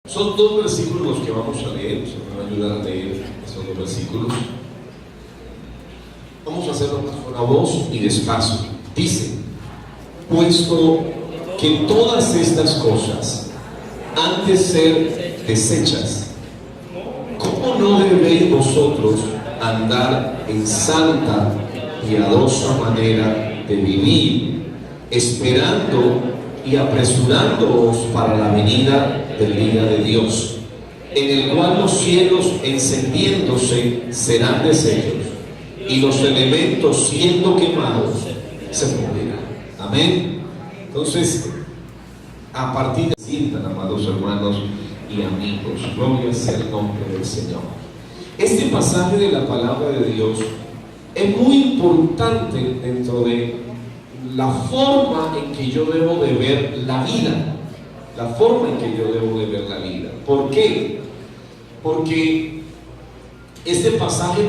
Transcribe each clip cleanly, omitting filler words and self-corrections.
Son dos versículos los que vamos a leer, se me va a ayudar a leer estos dos versículos. Vamos a hacerlo con la voz y despacio. Dice: puesto que todas estas cosas han de ser desechas, ¿cómo no debéis vosotros andar en santa, piadosa manera de vivir, esperando y apresurándoos para la venida del día de Dios, en el cual los cielos encendiéndose serán deshechos y los elementos siendo quemados se fundirán? Amén. Entonces, a partir de sientan, amados hermanos y amigos, gloria sea el nombre del Señor. Este pasaje de la palabra de Dios es muy importante dentro de la forma en que yo debo de ver la vida. La forma en que yo debo de ver la vida. ¿Por qué? Porque este pasaje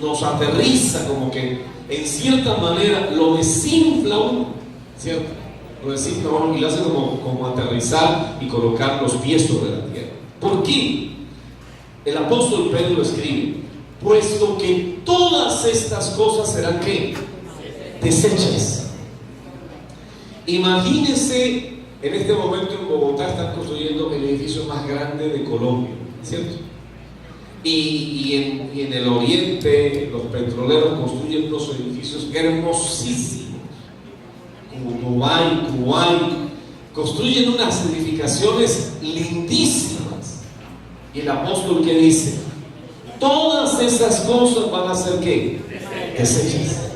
nos aterriza, como que en cierta manera lo desinfla uno, ¿cierto? Lo desinfla uno y lo hace como aterrizar y colocar los pies sobre la tierra. ¿Por qué? El apóstol Pedro escribe: puesto que todas estas cosas serán ¿qué? Desechas. Imagínense, en este momento en Bogotá están construyendo el edificio más grande de Colombia, ¿cierto? Y en el oriente los petroleros construyen unos edificios hermosísimos, como Dubái, Kuwait, construyen unas edificaciones lindísimas. Y el apóstol, ¿qué dice? Todas esas cosas van a ser ¿qué? Desechas.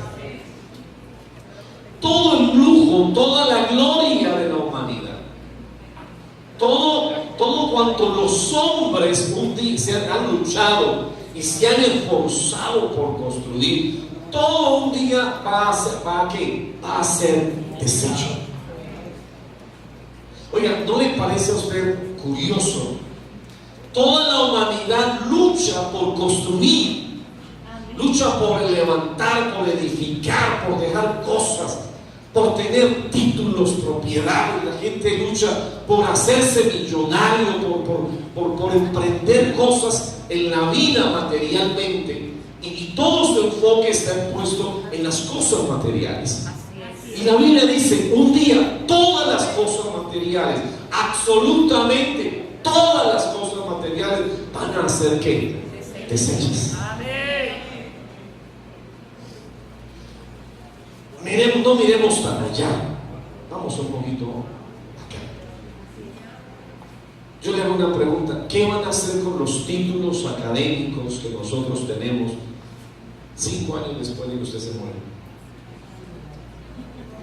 Todo el lujo, toda la gloria de la humanidad, todo cuanto los hombres un día se han luchado y se han esforzado por construir, todo un día va a ser deshecho. Oiga, ¿no le parece a usted curioso? Toda la humanidad lucha por construir, lucha por levantar, por edificar, por dejar cosas, por tener títulos, propiedades. La gente lucha por hacerse millonario, por emprender cosas en la vida materialmente, y todo su enfoque está puesto en las cosas materiales. Y la Biblia dice: un día todas las cosas materiales, absolutamente todas las cosas materiales, van a ser ¿qué? Desechas. No miremos tan allá, vamos un poquito acá. Yo le hago una pregunta: ¿qué van a hacer con los títulos académicos que nosotros tenemos 5 años después de que usted se muera?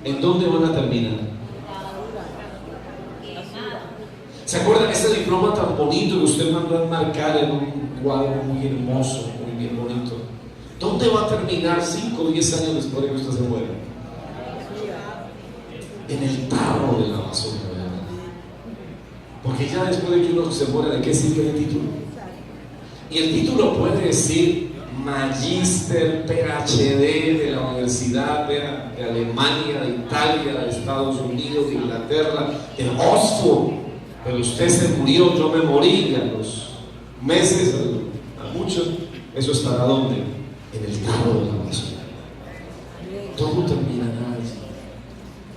¿En dónde van a terminar? ¿Se acuerdan ese diploma tan bonito que usted mandó a enmarcar en un cuadro muy hermoso, muy bien bonito? ¿Dónde va a terminar 5 o 10 años después de que usted se muera? En el tarro de la basura, ¿verdad? Porque ya después de que uno se muera, ¿de qué sirve el título? Y el título puede decir Magíster, PhD de la Universidad de Alemania, de Italia, de Estados Unidos, de Inglaterra, de Oxford. Pero usted se murió, yo me morí, y a los meses, a muchos, eso estará ¿dónde? En el tarro de la basura. Todo terminará allí.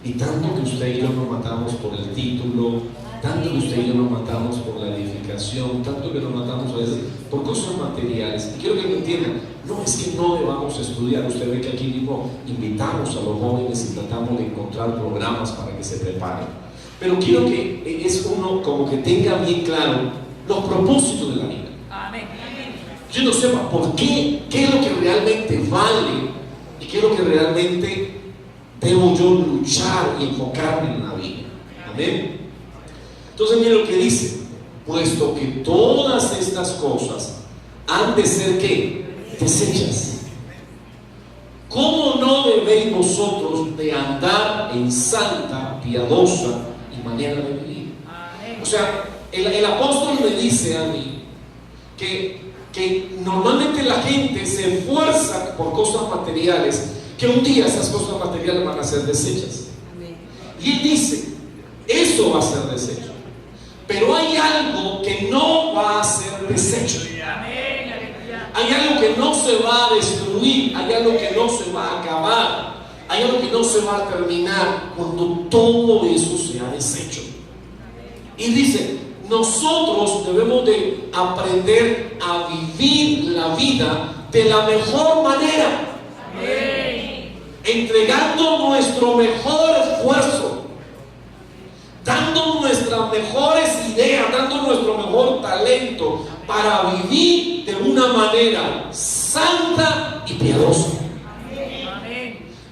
Y tanto que usted y yo nos matamos por el título, tanto que usted y yo nos matamos por la edificación, tanto que nos matamos a veces por cosas materiales. Y quiero que lo entiendan: no es que no debamos estudiar. Usted ve que aquí mismo invitamos a los jóvenes y tratamos de encontrar programas para que se preparen. Pero quiero que uno como que tenga bien claro los propósitos de la vida. Amén. Yo no sepa por qué es lo que realmente vale y qué es lo que realmente debo yo luchar y enfocarme en la vida. Amén. Entonces mire lo que dice: puesto que todas estas cosas han de ser ¿qué? Desechas, ¿cómo no debéis vosotros de andar en santa, piadosa y manera de vivir? O sea, el apóstol me dice a mí que normalmente la gente se esfuerza por cosas materiales, que un día esas cosas materiales van a ser desechas. Y él dice: eso va a ser desecho. Pero hay algo que no que no se va a destruir, hay algo que no se va a acabar, hay algo que no se va a terminar cuando todo eso se ha deshecho. Y dice, nosotros debemos de aprender a vivir la vida de la mejor manera, entregando nuestro mejor esfuerzo, dando nuestras mejores ideas, dando nuestro mejor talento para vivir de una manera santa y piadosa.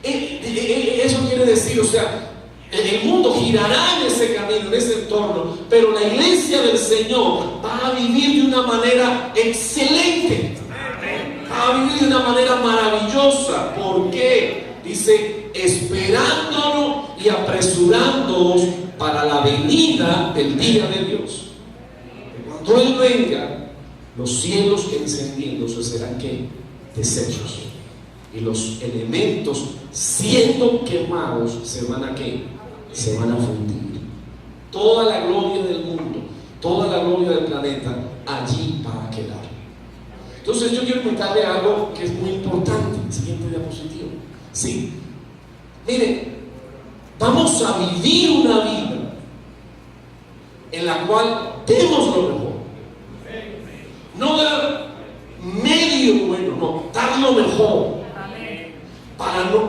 Eso quiere decir, o sea, el mundo girará en ese camino, en ese entorno, pero la iglesia del Señor va a vivir de una manera excelente, va a vivir de una manera maravillosa. ¿Por qué? Dice, esperándonos y apresurándonos para la venida del día de Dios. Cuando Él venga, los cielos encendiéndose serán ¿qué? Deshechos, y los elementos siendo quemados se van a ¿qué? Se van a fundir. Toda la gloria del mundo, toda la gloria del planeta allí va a quedar. Entonces yo quiero contarle algo que es muy importante. Siguiente diapositiva. Sí, miren, vamos a vivir una vida en la cual demos lo mejor, no dar medio bueno, no, dar lo mejor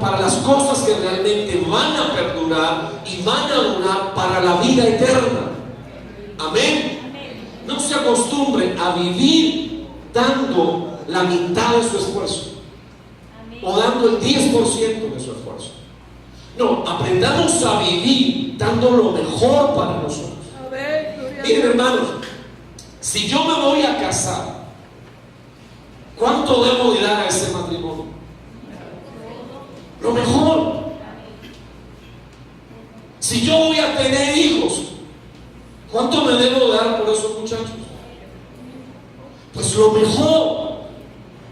para las cosas que realmente van a perdurar y van a durar para la vida eterna. Amén. No se acostumbre a vivir dando la mitad de su esfuerzo o dando el 10% de su esfuerzo. No, aprendamos a vivir dando lo mejor para nosotros. Miren, hermanos, si yo me voy a casar, ¿cuánto debo de dar a ese matrimonio? Lo mejor. Si yo voy a tener hijos, ¿cuánto me debo dar por esos muchachos? Pues lo mejor.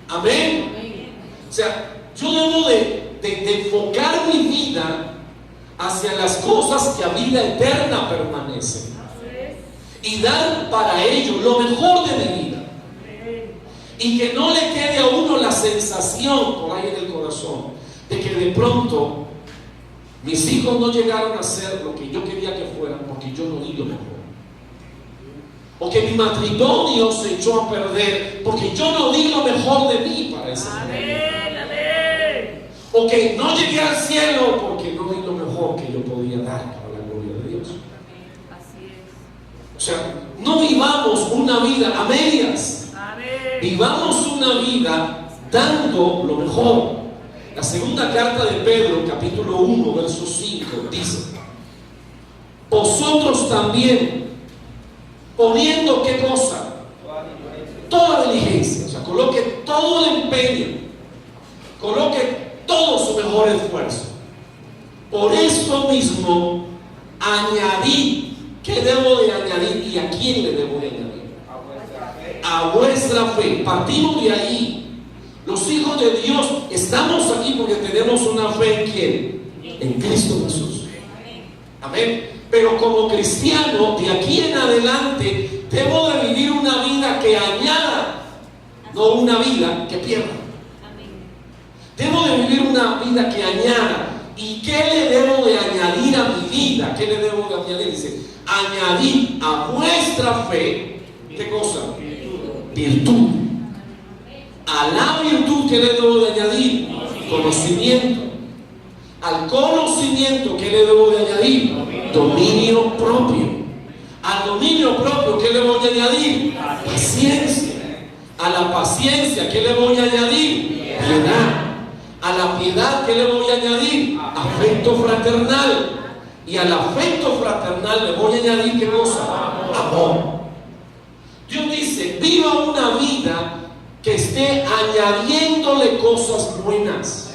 Amén. O sea, yo debo de enfocar mi vida hacia las cosas que a vida eterna permanecen y dar para ello lo mejor de mi vida, y que no le quede a uno la sensación por ahí en el corazón de que de pronto mis hijos no llegaron a ser lo que yo quería que fueran porque yo no di lo mejor, o que mi matrimonio se echó a perder porque yo no di lo mejor de mí para ese matrimonio, o que no llegué al cielo porque no di lo mejor que yo podía dar para la gloria de Dios. O sea, no vivamos una vida a medias, vivamos una vida dando lo mejor. La segunda carta de Pedro, capítulo 1, verso 5, dice: vosotros también, poniendo ¿qué cosa? Toda diligencia, o sea, coloque todo el empeño, coloque todo su mejor esfuerzo. Por esto mismo, añadid. ¿Qué debo de añadir y a quién le debo de añadir? A vuestra fe. Partimos de ahí. Los hijos de Dios estamos aquí porque tenemos una fe ¿en quién? En Cristo Jesús. Amén. Pero como cristiano, de aquí en adelante, debo de vivir una vida que añada, no una vida que pierda. Debo de vivir una vida que añada. ¿Y qué le debo de añadir a mi vida? ¿Qué le debo de añadir? Dice, añadir a vuestra fe, ¿qué cosa? Virtud. A la virtud, ¿qué le debo de añadir? Conocimiento. Al conocimiento, ¿qué le debo de añadir? Dominio propio. Al dominio propio, ¿qué le voy a añadir? Paciencia. A la paciencia, ¿qué le voy a añadir? Piedad. A la piedad, ¿qué le voy a añadir? Afecto fraternal. Y al afecto fraternal le voy a añadir ¿qué cosa? Amor. Dios dice, viva una vida que esté añadiéndole cosas buenas.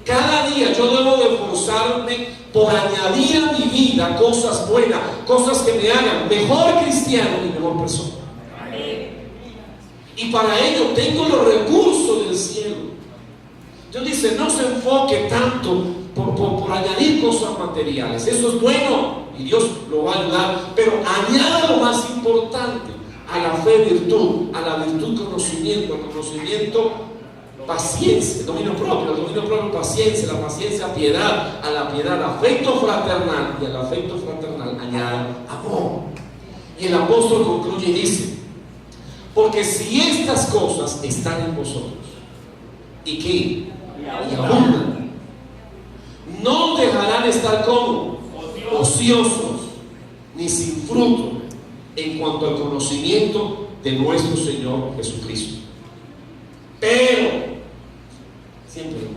Cada día yo debo de esforzarme por añadir a mi vida cosas buenas, cosas que me hagan mejor cristiano y mejor persona. Y para ello tengo los recursos del cielo. Dios dice, no se enfoque tanto por añadir cosas materiales. Eso es bueno y Dios lo va a ayudar, pero añada lo más importante, a la fe virtud, a la virtud conocimiento, al conocimiento paciencia, dominio propio, al dominio propio paciencia, la paciencia piedad, a la piedad afecto fraternal, y al afecto fraternal añade amor. Y el apóstol concluye y dice: porque si estas cosas están en vosotros, ¿y qué? Y abundan, no dejarán de estar como ociosos, ni sin fruto, en cuanto al conocimiento de nuestro Señor Jesucristo. Pero, siempre lo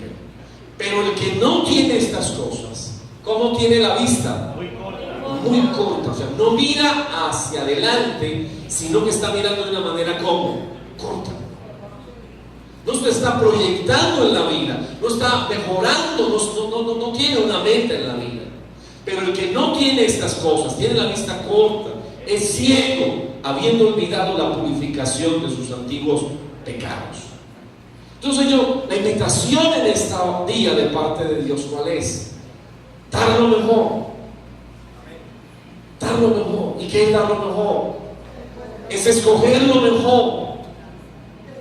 pero el que no tiene estas cosas, ¿cómo tiene la vista? Muy corta, o sea, no mira hacia adelante, sino que está mirando de una manera como corta. No se está proyectando en la vida, no está mejorando, no tiene una meta en la vida. Pero el que no tiene estas cosas, tiene la vista corta, es ciego, habiendo olvidado la purificación de sus antiguos pecados. Entonces la invitación en este día de parte de Dios, ¿cuál es? Dar lo mejor. Dar lo mejor. ¿Y qué es dar lo mejor? Es escoger lo mejor,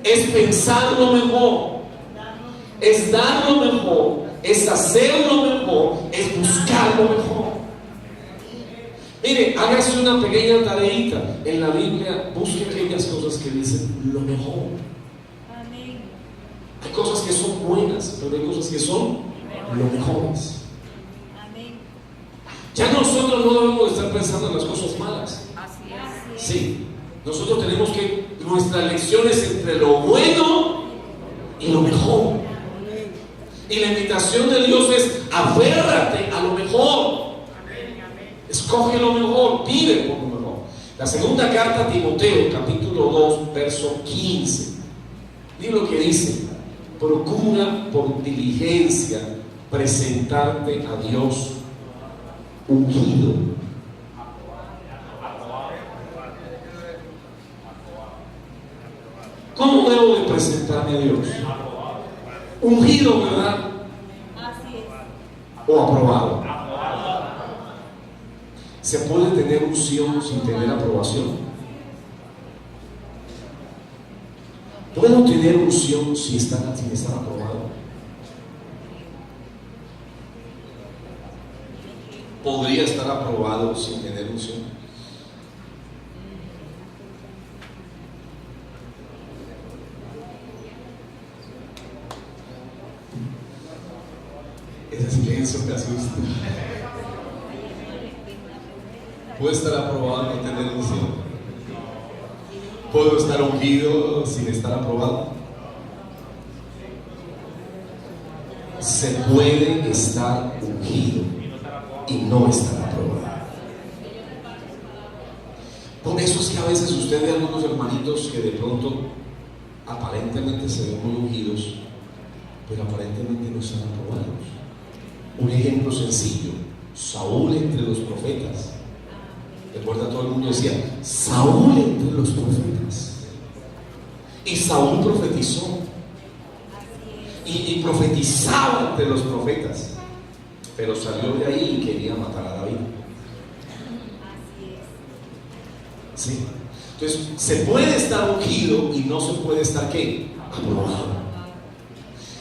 es pensar lo mejor, es dar lo mejor, es hacer lo mejor, es buscar lo mejor. Mire, hágase una pequeña tareita en la Biblia, busque aquellas cosas que dicen lo mejor. Hay cosas que son buenas, pero hay cosas que son lo mejores. Ya nosotros no debemos estar pensando en las cosas malas. Sí, nosotros tenemos que, nuestra elección es entre lo bueno y lo mejor. Y la invitación de Dios es: aférrate a lo mejor. Escoge lo mejor, pide por lo mejor. La segunda carta a Timoteo, capítulo 2, verso 15. Mira lo que dice: procura por diligencia presentarte a Dios ungido. ¿Cómo debo de presentarme a Dios? Ungido, ¿verdad? O aprobado. ¿Se puede tener unción sin tener aprobación? ¿Puedo tener unción sin estar aprobado? ¿Podría estar aprobado sin tener unción? Ese silencio me asusta. ¿Puedo estar aprobado sin tener unción? ¿Puedo estar ungido sin estar aprobado? Se puede estar ungido y no estar aprobado. Por eso es que a veces usted ve a algunos hermanitos que de pronto aparentemente se ven muy ungidos, pero aparentemente no están aprobados. Un ejemplo sencillo: Saúl entre los profetas. Recuerda, todo el mundo decía Saúl entre los profetas, y Saúl profetizó y profetizaba entre los profetas, pero salió de ahí y quería matar a David. Sí. Entonces, se puede estar ungido y no se puede estar ¿qué? Aprobado.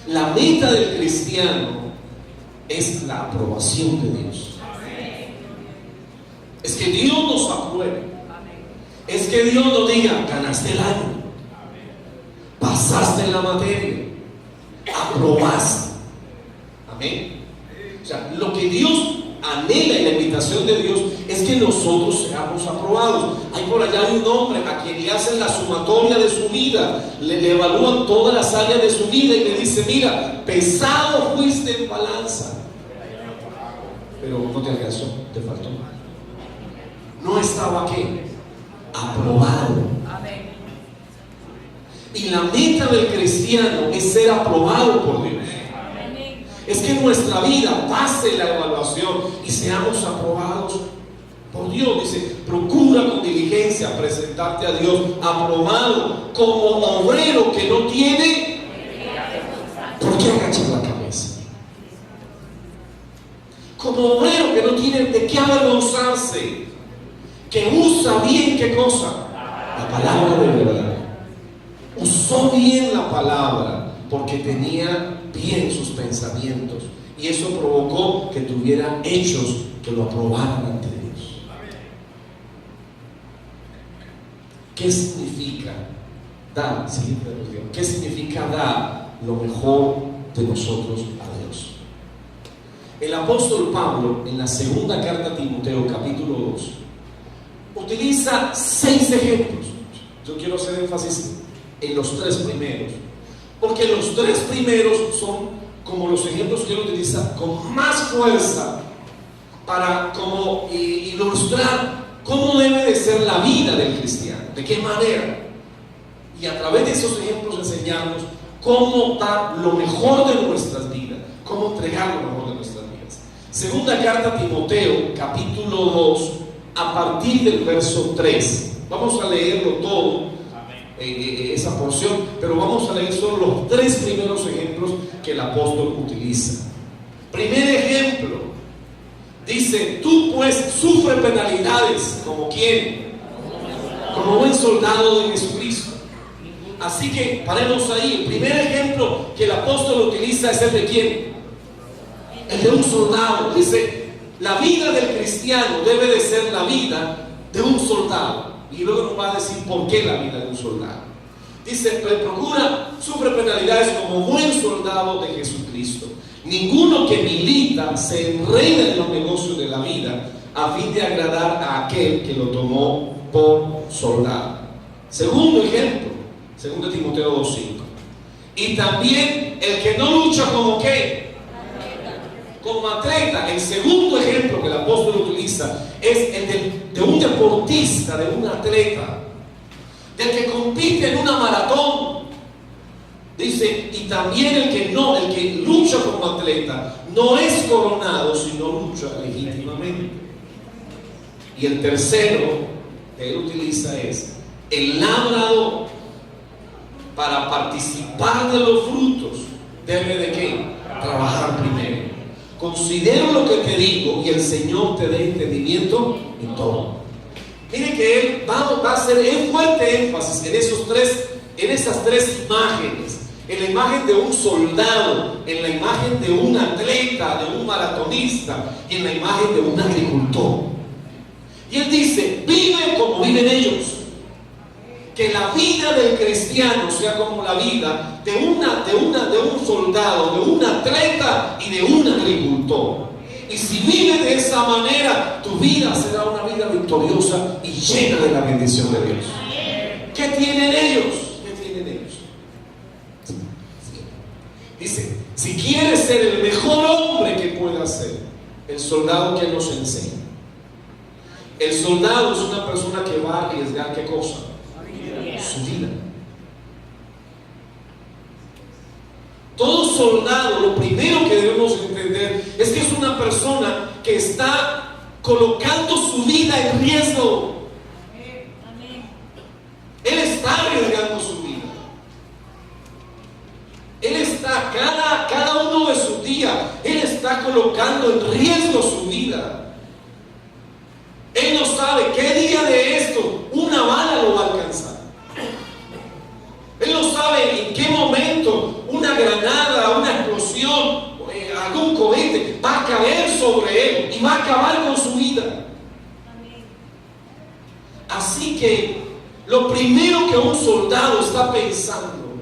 La meta del cristiano es la aprobación de Dios. Es que Dios nos apruebe. Es que Dios nos diga: ganaste el año, pasaste en la materia, aprobaste. Amén. O sea, lo que Dios anhela, y la invitación de Dios es que nosotros seamos aprobados. Hay por allá un hombre a quien le hacen la sumatoria de su vida, le evalúan todas las áreas de su vida y le dice: mira, pesado fuiste en balanza, pero no te alcanzó, te faltó. No estaba ¿qué? Aprobado. Amén. Y la meta del cristiano es ser aprobado por Dios. Amén. Es que nuestra vida pase la evaluación y seamos aprobados por Dios. Dice: procura con diligencia presentarte a Dios aprobado, como obrero que no tiene por qué agachar la cabeza, como obrero que no tiene de qué avergonzarse, que usa bien ¿qué cosa? La palabra de verdad. Usó bien la palabra porque tenía bien sus pensamientos. Y eso provocó que tuviera hechos que lo aprobaran ante Dios. ¿Qué significa dar? ¿Qué significa dar lo mejor de nosotros a Dios? El apóstol Pablo, en la segunda carta a Timoteo, capítulo 2, utiliza 6 ejemplos. Yo quiero hacer énfasis en los 3 primeros, porque los 3 primeros son como los ejemplos que él utiliza con más fuerza para como ilustrar cómo debe de ser la vida del cristiano, de qué manera, y a través de esos ejemplos enseñarnos cómo dar lo mejor de nuestras vidas, cómo entregar lo mejor de nuestras vidas. Segunda carta a Timoteo, capítulo 2, a partir del verso 3. Vamos a leerlo todo, esa porción, pero vamos a leer solo los 3 primeros ejemplos que el apóstol utiliza. Primer ejemplo, dice: tú pues sufre penalidades, ¿como quién? Como buen soldado de Jesucristo. Así que paremos ahí. El primer ejemplo que el apóstol utiliza es el de quién? El de un soldado. Dice: la vida del cristiano debe de ser la vida de un soldado. Y luego nos va a decir por qué la vida de un soldado. Dice: sufre penalidades como buen soldado de Jesucristo. Ninguno que milita se enreda en los negocios de la vida a fin de agradar a aquel que lo tomó por soldado. Segundo ejemplo, 2 Timoteo 2:5. Y también el que no lucha como ¿qué? Como atleta. El segundo ejemplo que el apóstol utiliza es el de un deportista, de un atleta, del que compite en una maratón. Dice: y también el que lucha como atleta no es coronado, sino lucha legítimamente. Y el tercero que él utiliza es: el labrador, para participar de los frutos, debe de ¿qué? Trabajar primero. Considero lo que te digo y el Señor te dé entendimiento en todo. Mire que él va a hacer fuerte énfasis en esas 3 imágenes. En la imagen de un soldado, en la imagen de un atleta, de un maratonista, y en la imagen de un agricultor. Y él dice: vive como viven ellos. Que la vida del cristiano sea como la vida de un soldado, de un atleta y de un agricultor. Y si vive de esa manera, tu vida será una vida victoriosa y llena de la bendición de Dios. ¿Qué tienen ellos? Dice: si quieres ser el mejor hombre que pueda ser, el soldado que nos enseña. El soldado es una persona que va a arriesgar ¿qué cosa? Su vida. Todo soldado, lo primero que debemos entender es que es una persona que está colocando su vida en riesgo. Él está arriesgando su vida. Él está, cada uno de sus días, él está colocando en riesgo su vida. Él no sabe qué día de esto una bala lo va a alcanzar. Él no sabe en qué momento una granada, una explosión, algún cohete va a caer sobre él y va a acabar con su vida. Así que lo primero que un soldado está pensando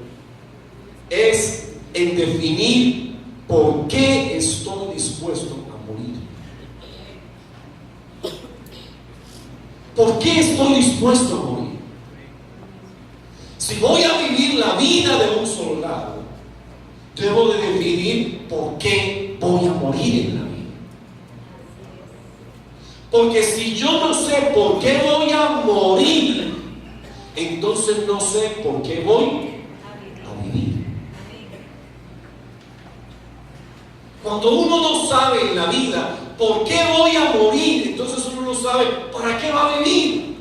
es en definir por qué estoy dispuesto a morir. ¿Por qué estoy dispuesto a morir? Si voy a vivir la vida de un soldado, debo de definir por qué voy a morir en la vida. Porque si yo no sé por qué voy a morir, entonces no sé por qué voy a vivir. Cuando uno no sabe en la vida por qué voy a morir, entonces uno no sabe para qué va a vivir.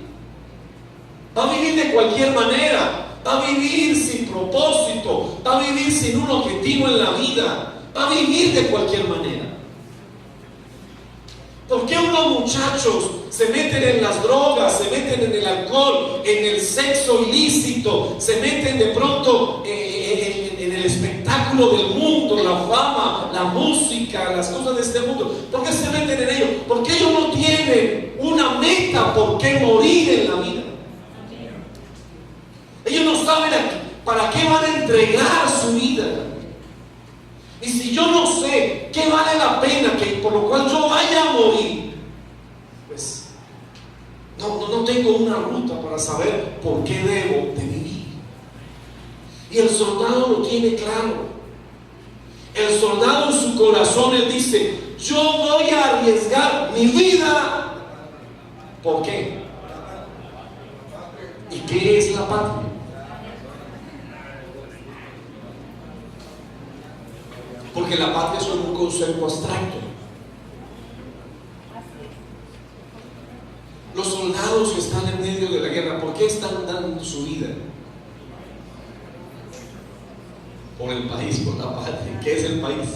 Va a vivir de cualquier manera. Va a vivir sin propósito, va a vivir sin un objetivo en la vida, va a vivir de cualquier manera. ¿Por qué unos muchachos se meten en las drogas se meten en el alcohol, en el sexo ilícito, se meten de pronto en el espectáculo del mundo, la fama, la música, las cosas de este mundo. ¿Por qué se meten en ello? Porque ellos no tienen una meta por qué morir en la vida. Ellos no saben para qué van a entregar su vida. Y si yo no sé qué vale la pena, que por lo cual yo vaya a morir, pues no tengo una ruta para saber por qué debo de vivir. Y el soldado lo tiene claro. El soldado en su corazón, él dice: yo voy a arriesgar mi vida. ¿Por qué? ¿Y qué es la patria? Porque la patria es un concepto abstracto. Los soldados que están en medio de la guerra, ¿por qué están dando su vida? Por el país, por la patria. ¿Qué es el país?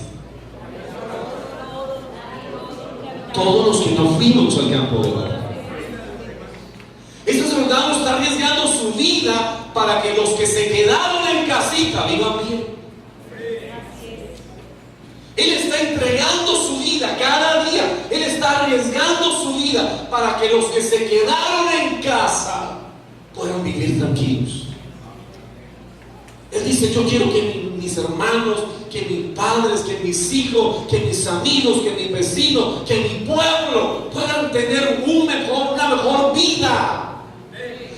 Todos los que no fuimos al campo de batalla. Este soldado está arriesgando su vida para que los que se quedaron en casita vivan bien. Él está entregando su vida cada día. Él está arriesgando su vida para que los que se quedaron en casa puedan vivir tranquilos. Él dice: yo quiero que mis hermanos, que mis padres, que mis hijos, que mis amigos, que mis vecinos, que mi pueblo puedan tener una mejor vida.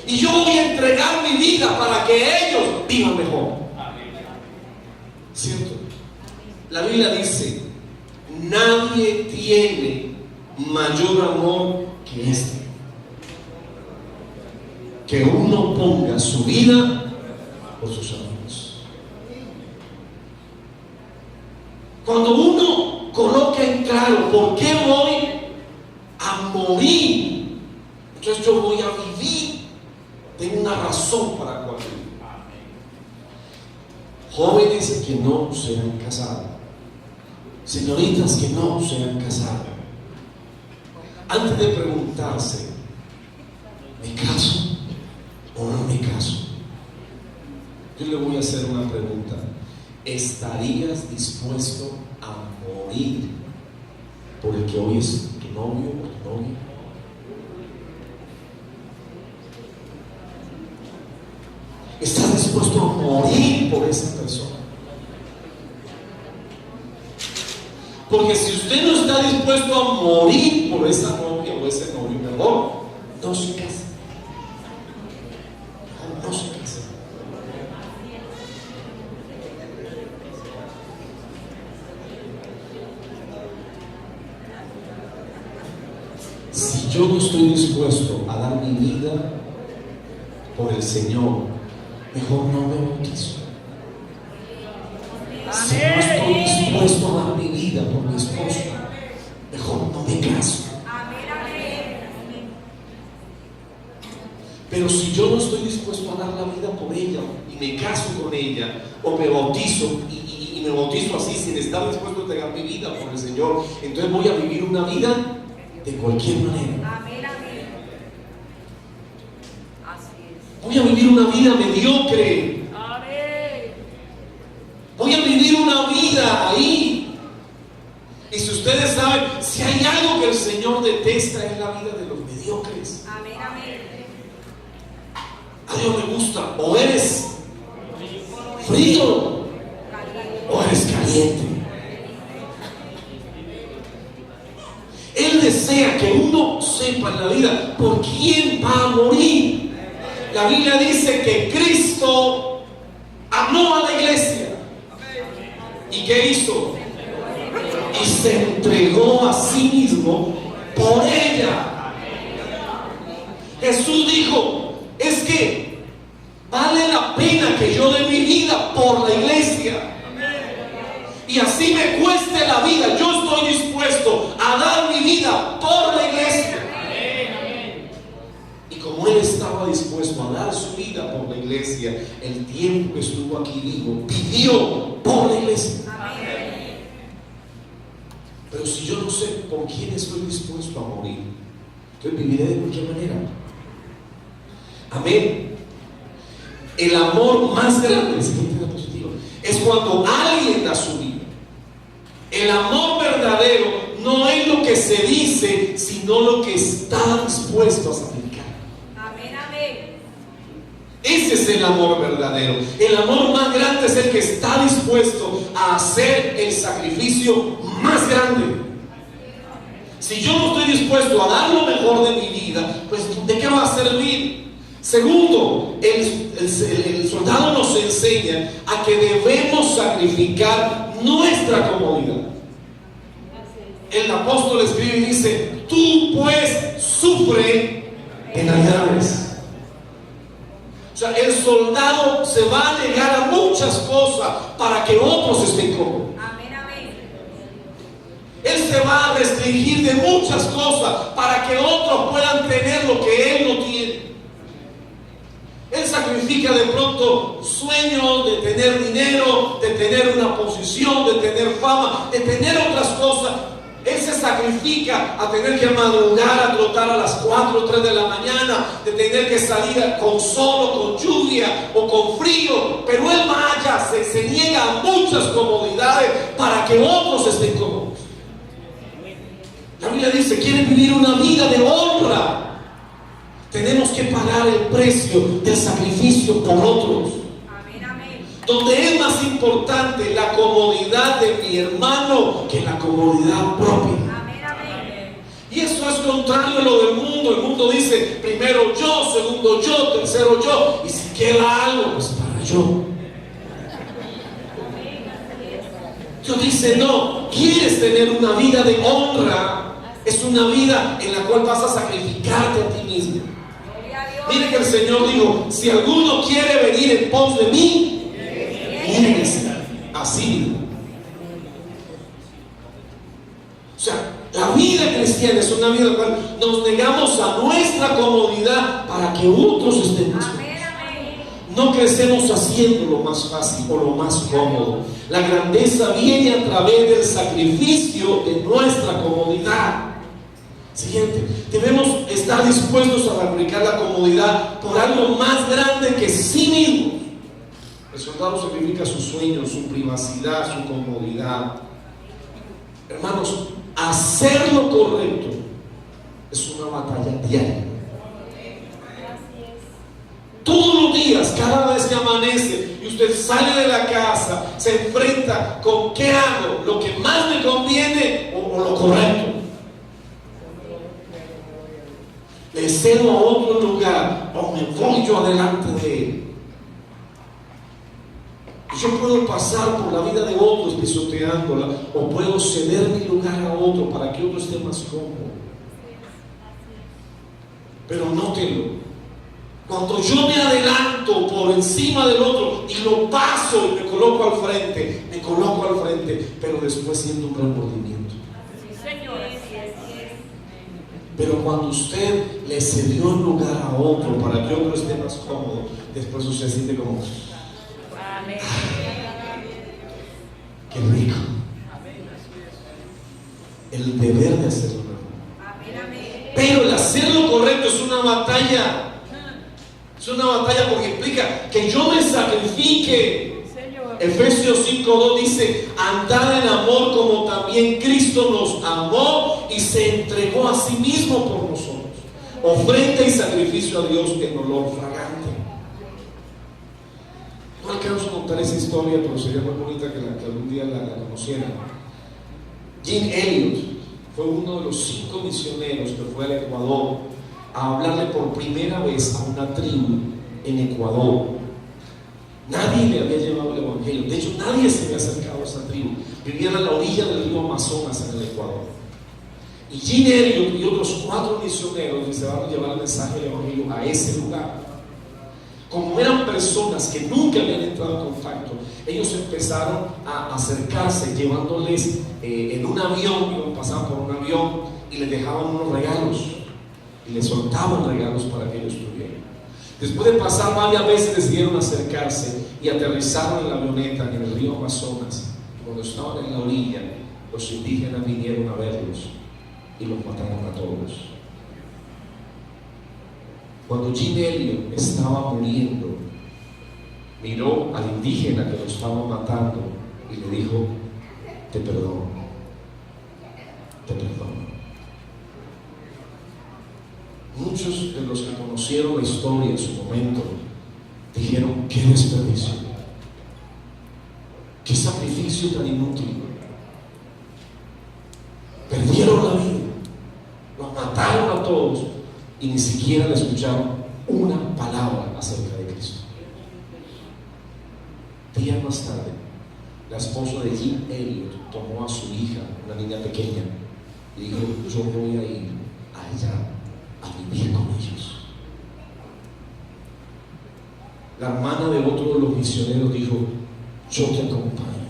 Y yo voy a entregar mi vida para que ellos vivan mejor. ¿Cierto? La Biblia dice: nadie tiene mayor amor que este, que uno ponga su vida por sus amigos. Cuando uno coloca en claro por qué voy a morir, entonces yo voy a vivir. Tengo una razón para cual vivir. Jóvenes que no se han casado, señoritas que no se han casado, antes de preguntarse: ¿me caso o no me caso?, yo le voy a hacer una pregunta: ¿estarías dispuesto a morir por el que hoy es tu novio o tu novia? ¿Estás dispuesto a morir por esa persona? Porque si usted no está dispuesto a morir por esa novia o ese novio, mejor no se case. No se case. Si yo no estoy dispuesto a dar mi vida por el Señor, mejor no me bautizo. Si no estoy dispuesto a dar mi vida por mi esposa, mejor no me caso. Pero si yo no estoy dispuesto a dar la vida por ella y me caso con ella, o me bautizo y me bautizo así sin estar dispuesto a entregar mi vida por el Señor, entonces voy a vivir una vida de cualquier manera. Voy a vivir una vida mediocre. Voy a vivir una vida ahí. Y si ustedes saben, si hay algo que el Señor detesta, es la vida de los mediocres. A Dios le gusta: o eres frío o eres caliente. Él desea que uno sepa en la vida por quién va a morir. La Biblia dice que Cristo amó a la iglesia. ¿Y qué hizo? Y se entregó a sí mismo por ella. Jesús dijo: es que vale la pena que yo dé mi vida por la iglesia. Y así me cueste la vida, yo estoy dispuesto a dar mi vida por la iglesia. Y como él estaba dispuesto a dar su vida por la iglesia, el tiempo que estuvo aquí vivo, vivió por la iglesia. Pero si yo no sé por quién estoy dispuesto a morir, entonces viviré de cualquier manera. Amén. El amor más grande, siguiente diapositiva, es cuando alguien da su vida. El amor verdadero no es lo que se dice, sino lo que está dispuesto a sacrificar. Amén, amén. Ese es el amor verdadero. El amor más grande es el que está dispuesto a hacer el sacrificio más grande. Si yo no estoy dispuesto a dar lo mejor de mi vida, pues ¿de qué va a servir? Segundo, el soldado nos enseña a que debemos sacrificar nuestra comodidad. El apóstol escribe y dice: tú pues sufre penalidades. O sea, el soldado se va a negar a muchas cosas para que otros estén cómodos. Amén, amén. Él se va a restringir de muchas cosas para que otros puedan tener lo que él no tiene. Él sacrifica de pronto sueños de tener dinero, de tener una posición, de tener fama, de tener otras cosas. Él se sacrifica a tener que madrugar, a trotar a las 4 o 3 de la mañana, de tener que salir con sol o con lluvia o con frío. Pero él vaya, se niega a muchas comodidades para que otros estén cómodos. La Biblia dice: ¿quieren vivir una vida de honra? Tenemos que pagar el precio del sacrificio por otros. Amén, amén. Donde es más importante la comodidad de mi hermano que la comodidad propia. Amén, amén. Y eso es contrario a lo del mundo. El mundo dice: primero yo, segundo yo, tercero yo, y si queda algo, pues para yo. Dios dice: no, quieres tener una vida de honra, es una vida en la cual vas a sacrificarte a ti mismo. Mire que el Señor dijo: si alguno quiere venir en pos de mí, niéguese a sí mismo. O sea, la vida cristiana es una vida en la cual nos negamos a nuestra comodidad para que otros estén más cómodos. No crecemos haciendo lo más fácil o lo más cómodo. La grandeza viene a través del sacrificio de nuestra comodidad. Siguiente, debemos estar dispuestos a sacrificar la comodidad por algo más grande que sí mismo. El soldado sacrifica sus sueños, su privacidad, su comodidad. Hermanos, hacer lo correcto es una batalla diaria. Todos los días, cada vez que amanece y usted sale de la casa, se enfrenta con ¿qué hago? ¿Lo que más me conviene o lo correcto? Le cedo a otro lugar o me voy yo adelante de él. Yo puedo pasar por la vida de otros pisoteándola, o puedo ceder mi lugar a otro para que otro esté más cómodo. Pero nótelo: cuando yo me adelanto por encima del otro y lo paso y me coloco al frente, pero después siento un remordimiento. Pero cuando usted le cedió el lugar a otro para que otro esté más cómodo, después usted siente como: Amén. ¡qué rico! El deber de hacerlo mejor. Amén, amén. Pero el hacer lo correcto es una batalla. Es una batalla porque implica que yo me sacrifique. Efesios 5:2 dice: andad en amor como también Cristo nos amó y se entregó a sí mismo por nosotros, ofrenda y sacrificio a Dios en olor fragante. No alcanzo a contar esa historia, pero sería muy bonita que algún día la conocieran. Jim Elliot fue uno de los 5 misioneros que fue al Ecuador a hablarle por primera vez a una tribu en Ecuador. Nadie le había llevado el evangelio. De hecho, nadie se había acercado a esa tribu. Vivían a la orilla del río Amazonas en el Ecuador. Y Jim Elliot y otros 4 misioneros les van a llevar el mensaje del evangelio a ese lugar. Como eran personas que nunca habían entrado en contacto, ellos empezaron a acercarse llevándoles en un avión, pasaban por un avión y les dejaban unos regalos y les soltaban regalos para que ellos tuvieran. Después de pasar varias veces, decidieron acercarse y aterrizaron en la avioneta en el río Amazonas. Cuando estaban en la orilla, los indígenas vinieron a verlos y los mataron a todos. Cuando Jean Elliott estaba muriendo, miró al indígena que lo estaba matando y le dijo: te perdono, te perdono. Muchos de los que conocieron la historia en su momento dijeron: qué desperdicio, qué sacrificio tan inútil. Perdieron la vida, los mataron a todos y ni siquiera le escucharon una palabra acerca de Cristo. Días más tarde, la esposa de Jean Elliott tomó a su hija, una niña pequeña, y dijo: yo voy a ir allá a vivir con ellos. La hermana de otro de los misioneros dijo: yo te acompaño.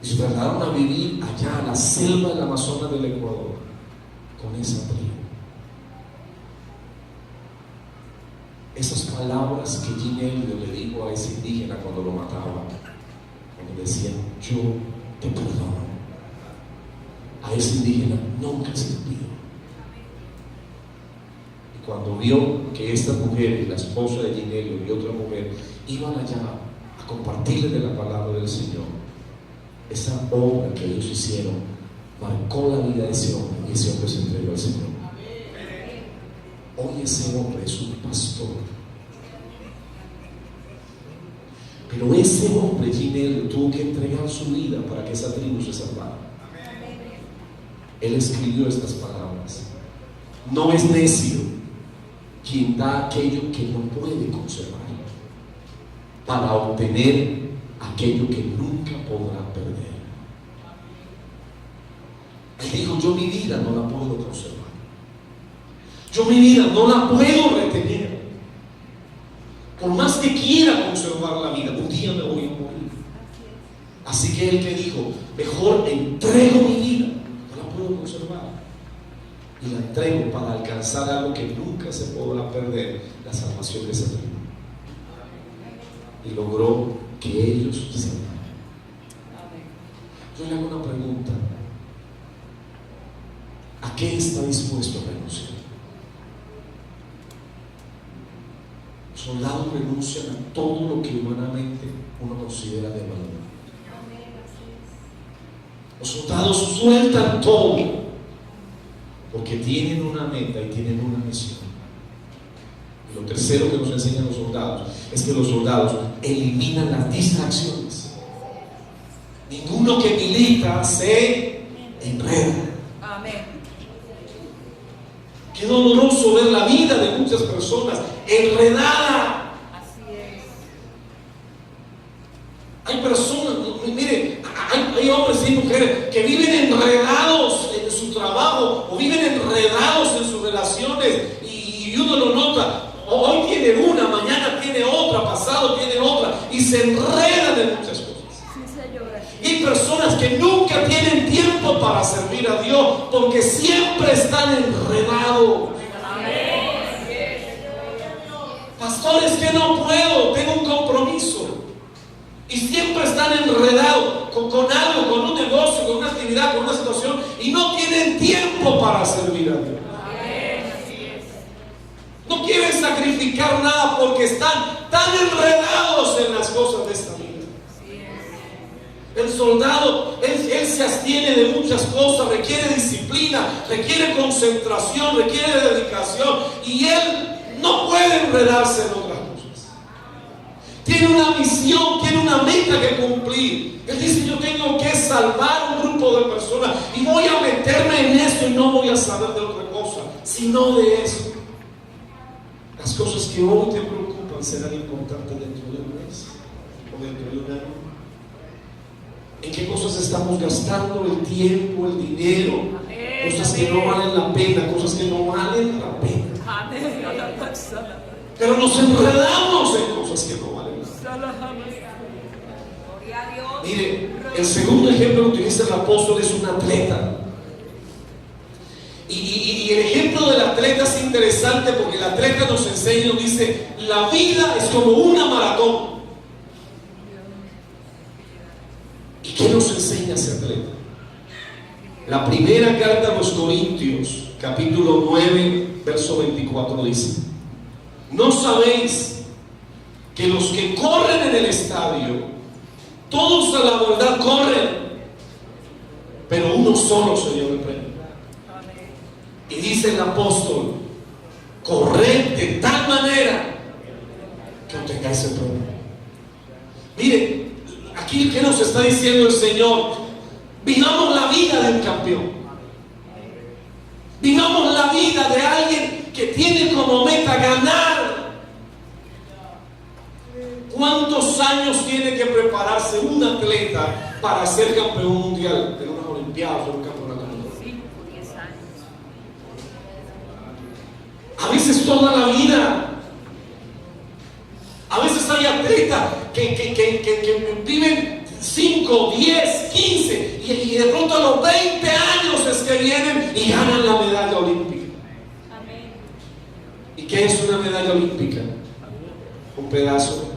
Y se trasladaron a vivir allá a la selva del Amazonas del Ecuador con esa tribu. Esas palabras que Jean Elliott le dijo a ese indígena cuando lo mataba, cuando decían: yo te perdono, a ese indígena nunca se le olvidó. Y cuando vio que estas mujeres, la esposa de Jean Elliott y otra mujer, iban allá a compartirle de la palabra del Señor, esa obra que ellos hicieron marcó la vida de ese hombre, y ese hombre se entregó al Señor. Hoy ese hombre es un pastor. Pero ese hombre, Jean Elliott, tuvo que entregar su vida para que esa tribu se salvara. Él escribió estas palabras: no es necio quien da aquello que no puede conservar para obtener aquello que nunca podrá perder. Él dijo: yo mi vida no la puedo conservar, yo mi vida no la puedo retener. Por más que quiera conservar la vida, un día me voy a morir. Así que él que dijo: mejor entrego mi vida, no la puedo conservar, y la entrego para alcanzar algo que nunca se podrá perder, la salvación de esa tribu. Y logró que ellos se salvaran. Yo le hago una pregunta: ¿a qué está dispuesto a renunciar? Los soldados renuncian a todo lo que humanamente uno considera de valor. Los soldados sueltan todo porque tienen una meta y tienen una misión. Y lo tercero que nos enseñan los soldados es que los soldados eliminan las distracciones. Ninguno que milita se enreda. Amén. Qué doloroso ver la vida de muchas personas enredada. Así es. Hay personas, mire, hay hombres y mujeres que viven enredados en su trabajo o viven enredados en sus relaciones, y uno lo nota. Hoy tiene una, mañana tiene otra, pasado tiene otra, y se enredan en muchas cosas. Sí, Señor. Y hay personas que nunca tienen tiempo para servir a Dios porque siempre están enredados. Pastores, que no puedo, tengo un compromiso. Y siempre están enredados con algo, con un negocio, con una actividad, con una situación, y no tienen tiempo para servir a Dios. No quieren sacrificar nada porque están tan enredados en las cosas de esta vida. El soldado, él se abstiene de muchas cosas, requiere disciplina, requiere concentración, requiere dedicación, y él no puede enredarse en otras cosas. Tiene una misión, tiene una meta que cumplir. Él dice: yo tengo que salvar un grupo de personas y voy a meterme en eso y no voy a saber de otra cosa, sino de eso. Las cosas que hoy te preocupan serán importantes dentro de un mes o dentro de un año. ¿En qué cosas estamos gastando el tiempo, el dinero? Cosas que no valen la pena, cosas que no valen la pena. Pero nos enredamos en cosas que no valen la pena. Mire, el segundo ejemplo que utiliza el apóstol es un atleta. Y el ejemplo del atleta es interesante porque el atleta nos enseña, nos dice: la vida es como una maratón. ¿Y qué nos enseña ese atleta? La primera carta a los Corintios, capítulo 9, verso 24 dice: ¿no sabéis que los que corren en el estadio, todos a la verdad corren, pero uno solo se lleva el premio? Y dice el apóstol: corred de tal manera que obtengáis el premio. Mire, aquí que nos está diciendo el Señor: vivamos la vida de un campeón, vivamos la vida de alguien que tiene como meta ganar. ¿Cuántos años tiene que prepararse un atleta para ser campeón mundial en una olimpiada o en un campeonato mundial? 5 o 10 años. A veces toda la vida. A veces hay atletas que viven 5, 10, 15 y de pronto a los 20 años es que vienen y ganan la medalla olímpica. Amén. ¿Y qué es una medalla olímpica? Un pedazo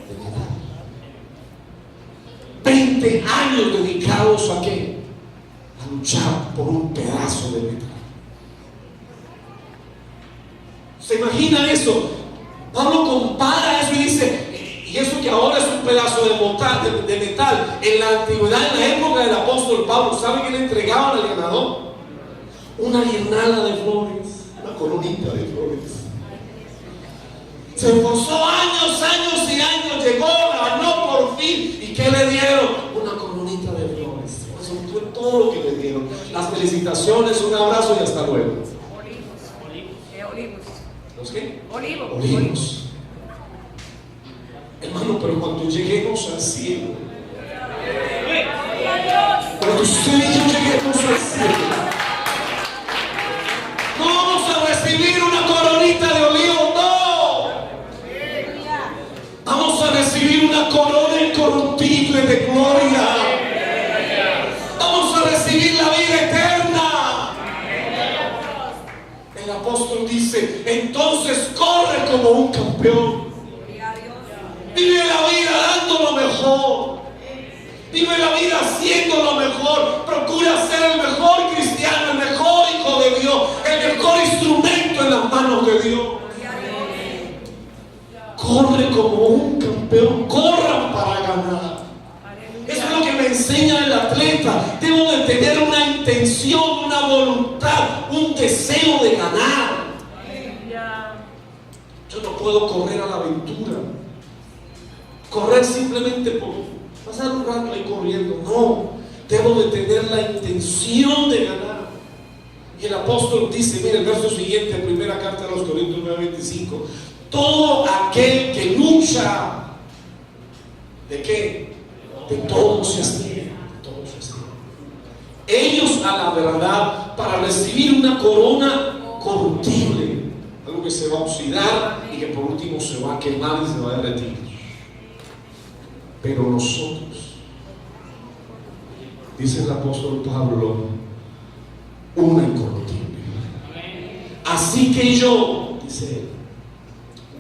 de metal. 20 años dedicados ¿a qué? A luchar por un pedazo de metal. ¿Se imagina eso? Pablo compara eso y dice: y eso que ahora es un pedazo de metal, en la antigüedad, en la época del apóstol Pablo, ¿sabe qué le entregaban al ganador? Una guirnalda de flores, una coronita de flores. Se esforzó años y años, llegó, ganó por fin. ¿Y qué le dieron? Una coronita de flores. Eso fue todo lo que le dieron. Las felicitaciones, un abrazo y hasta luego. Olivos. ¿Los qué? Olivos. Hermano, pero cuando lleguemos al cielo, cuando usted y yo lleguemos al cielo, no vamos a recibir una coronita de olivo, no. Vamos a recibir una corona incorruptible de gloria. Vamos a recibir la vida eterna. El apóstol dice: entonces corre como un campeón. Vive la vida dando lo mejor. Vive la vida haciendo lo mejor. Procura ser el mejor cristiano, el mejor hijo de Dios, el mejor instrumento en las manos de Dios. Corre como un campeón. Corran para ganar. Eso es lo que me enseña el atleta. Debo de tener una intención, una voluntad, un deseo de ganar. Yo no puedo correr a la aventura, correr simplemente por pasar un rato ahí corriendo. No, debo de tener la intención de ganar. Y el apóstol dice, mire el verso siguiente, primera carta a los Corintios 9:25: todo aquel que lucha, ¿de qué? De todo se abstiene. Ellos a la verdad para recibir una corona corruptible, algo que se va a oxidar y que por último se va a quemar y se va a derretir. Pero nosotros, dice el apóstol Pablo, una incorruptible. Así que yo, dice él,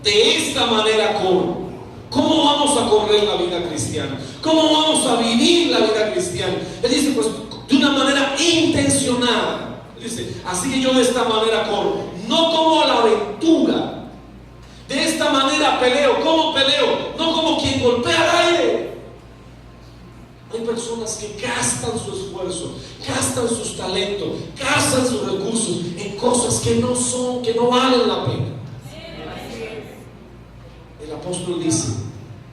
de esta manera corro. ¿Cómo vamos a correr la vida cristiana? ¿Cómo vamos a vivir la vida cristiana? Él dice, pues de una manera intencionada. Él dice, así que yo de esta manera corro, no como a la aventura. De esta manera peleo. ¿Cómo peleo? No como quien golpea al aire. Hay personas que gastan su esfuerzo, gastan sus talentos, gastan sus recursos en cosas que no son, que no valen la pena. El apóstol dice,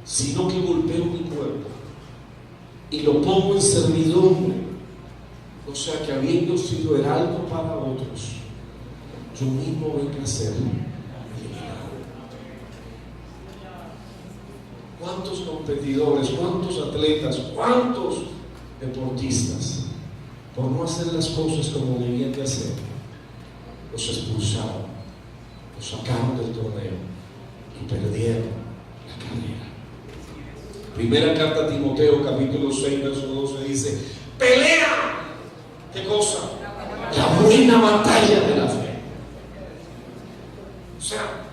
sino que golpeo mi cuerpo y lo pongo en servidumbre, o sea que habiendo sido heraldo para otros, yo mismo vengo a ser. ¿Cuántos competidores, cuántos atletas, cuántos deportistas, por no hacer las cosas como debían de hacer, los expulsaron, los sacaron del torneo y perdieron la carrera? Primera carta a Timoteo, capítulo 6, verso 12 dice, pelea, ¿qué cosa? La buena batalla de la fe. O sea,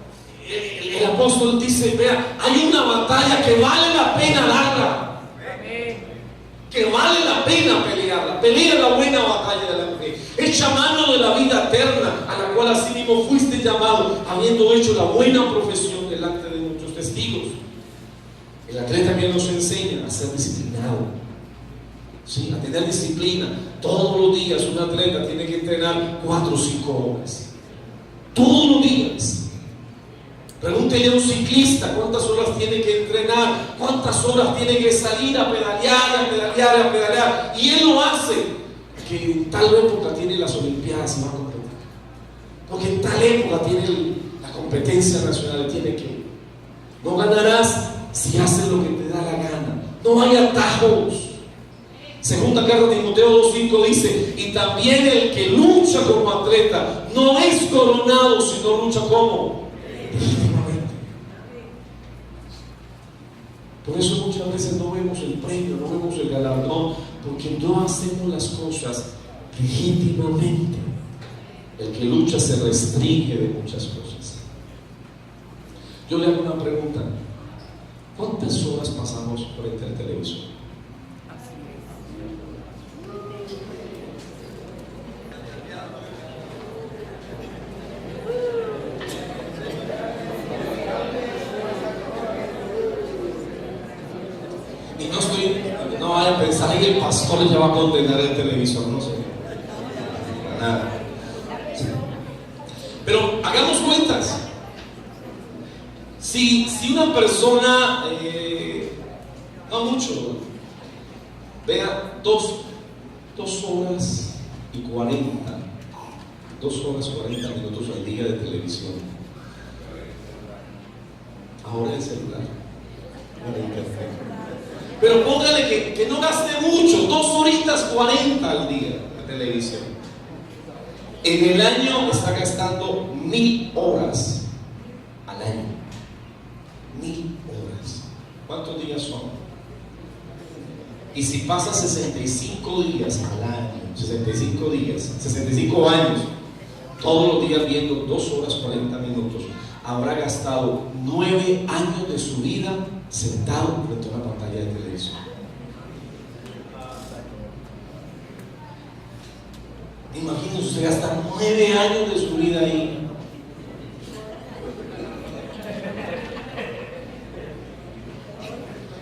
el apóstol dice, vea, hay una batalla que vale la pena darla, que vale la pena pelearla. pelea la buena batalla de la fe, echa mano de la vida eterna, a la cual asimismo fuiste llamado, habiendo hecho la buena profesión delante de muchos testigos. El atleta que nos enseña a ser disciplinado, ¿sí? A tener disciplina. Todos los días un atleta tiene que entrenar 4 o 5 horas. Todos los días. Pregúntele a un ciclista cuántas horas tiene que entrenar, cuántas horas tiene que salir a pedalear, a pedalear, a pedalear. Y él lo hace, que en tal época tiene las Olimpiadas y va a competir. Porque en tal época tiene la competencia nacional, tiene que. No ganarás si haces lo que te da la gana. No hay atajos. Segunda carta de Timoteo 2:5 dice: y también el que lucha como atleta no es coronado, sino lucha como legítimamente. Por eso muchas veces no vemos el premio, no vemos el galardón, porque no hacemos las cosas legítimamente. El que lucha se restringe de muchas cosas. Yo le hago una pregunta: ¿cuántas horas pasamos frente al televisor? No vaya a pensar que el pastor ya va a condenar el televisor, no sé. Nada. Pero hagamos cuentas. Si una persona, no mucho, vea 2 horas y 40, 2 horas 40 minutos al día de televisión. Ahora el celular, el internet. Pero póngale que no gaste mucho, 2 horitas 40 al día de televisión. En el año está gastando 1000 horas al año. 1000 horas. ¿Cuántos días son? Y si pasa 65 días al año, 65 días, 65 años, todos los días viendo 2 horas 40 minutos, habrá gastado 9 años de su vida sentado frente a una pantalla de televisión. Imagínese usted gastar 9 años de su vida ahí.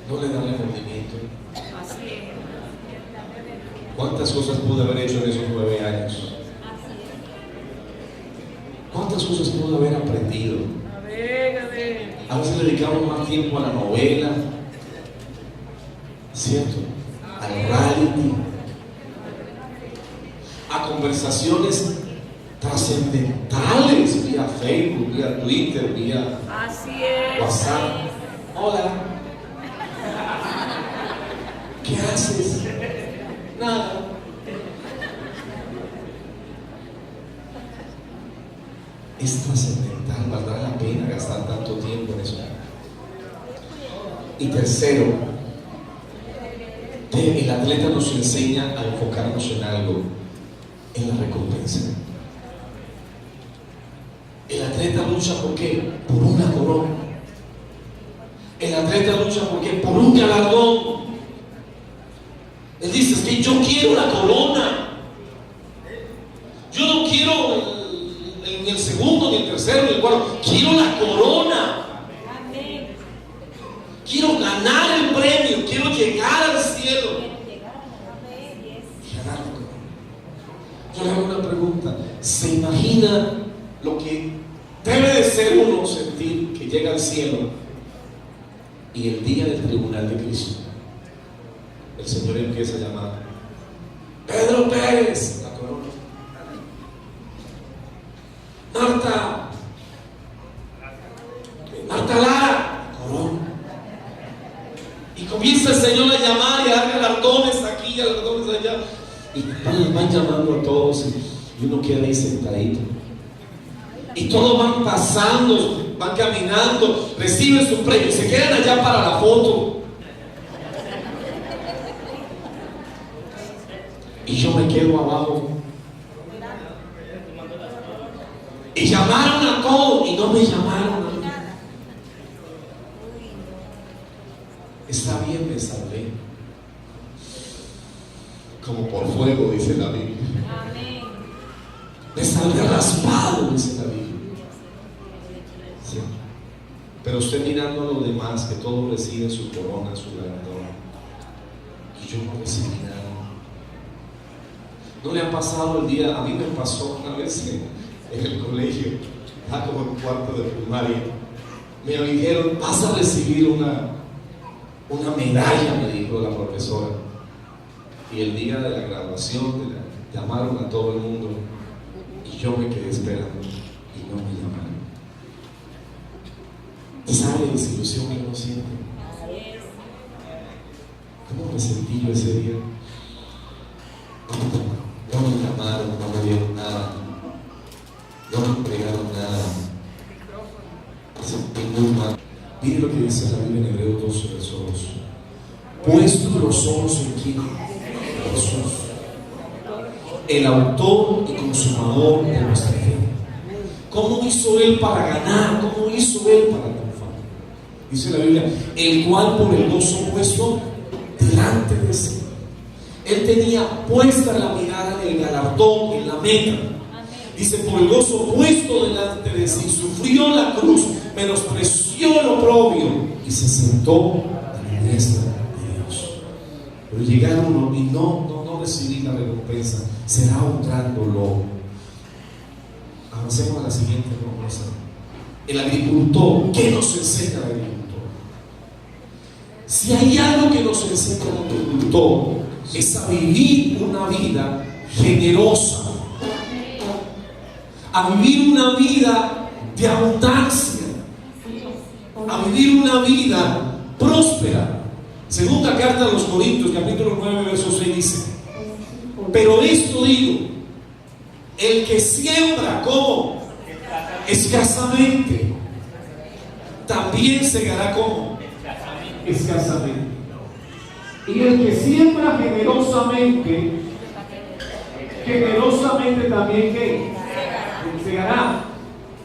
No le da remordimiento. ¿Cuántas cosas pude haber hecho en esos 9 años? ¿Cuántas cosas pude haber aprendido? A veces dedicamos más tiempo a la novela, ¿cierto? Al reality, a conversaciones trascendentales vía Facebook, vía Twitter, vía WhatsApp. Hola, ¿qué haces? Nada. Es trascendental, valdrá la pena gastar tanto tiempo en eso. Y tercero, el atleta nos enseña a enfocarnos en algo, en la recompensa. El atleta lucha ¿por qué? Por una corona. El atleta lucha ¿por qué? Por un galardón. Él dice: es que yo quiero la corona. Yo no quiero ni el segundo, ni el tercero, ni el cuarto. Quiero la corona. Quiero ganar el premio. Quiero llegar al cielo. Y ganar la corona. Yo le hago una pregunta: ¿se imagina lo que debe de ser uno sentir que llega al cielo y el día del tribunal de Cristo el Señor empieza a llamar: Pedro Pérez, la corona; Marta Lara, corona. Y comienza el Señor a llamar y a dar galardones aquí, galardones allá, y van llamando a todos, y uno queda ahí sentadito, y todos van pasando, van caminando, reciben su premio, se quedan allá para la foto, y yo me quedo abajo. Y llamaron a todos y no me llamaron a mí. Está bien, me salvé. Como por fuera fuego, dice la Biblia. Amén. Me saldrá raspado, dice la Biblia. Sí. Pero usted mirando a los demás, que todos reciben su corona, su galardón, y yo no recibí nada. ¿No le ha pasado el día? A mí me pasó una vez en el colegio, como en cuarto de primaria. Me dijeron, vas a recibir una medalla, me dijo la profesora. Y el día de la graduación llamaron a todo el mundo y yo me quedé esperando y no me llamaron. ¿Sabe la desilusión que uno siente? ¿Cómo me sentí yo ese día? No me llamaron, no me dieron nada, no me entregaron nada. Me sentí muy mal. Mire lo que dice la Biblia en Hebreos 12, verso 2. Puestos los ojos en quién, Jesús, el autor y consumador de nuestra fe. ¿Cómo hizo Él para ganar? ¿Cómo hizo Él para triunfar? Dice la Biblia, el cual por el gozo puesto delante de sí. Él tenía puesta la mirada en el galardón, en la meta. Dice, por el gozo puesto delante de sí, sufrió la cruz, menospreció el oprobio y se sentó a la diestra de Dios. Pero llegaron y no recibí la recompensa. Será un gran dolor. Avancemos a la siguiente cosa. El agricultor, ¿qué nos enseña el agricultor? Si hay algo que nos enseña el agricultor, es a vivir una vida generosa, a vivir una vida de abundancia, a vivir una vida próspera. Segunda carta a los Corintios, capítulo 9, verso 6 dice: pero esto digo, el que siembra como escasamente, también segará como escasamente. Y el que siembra generosamente también ¿qué? Segará.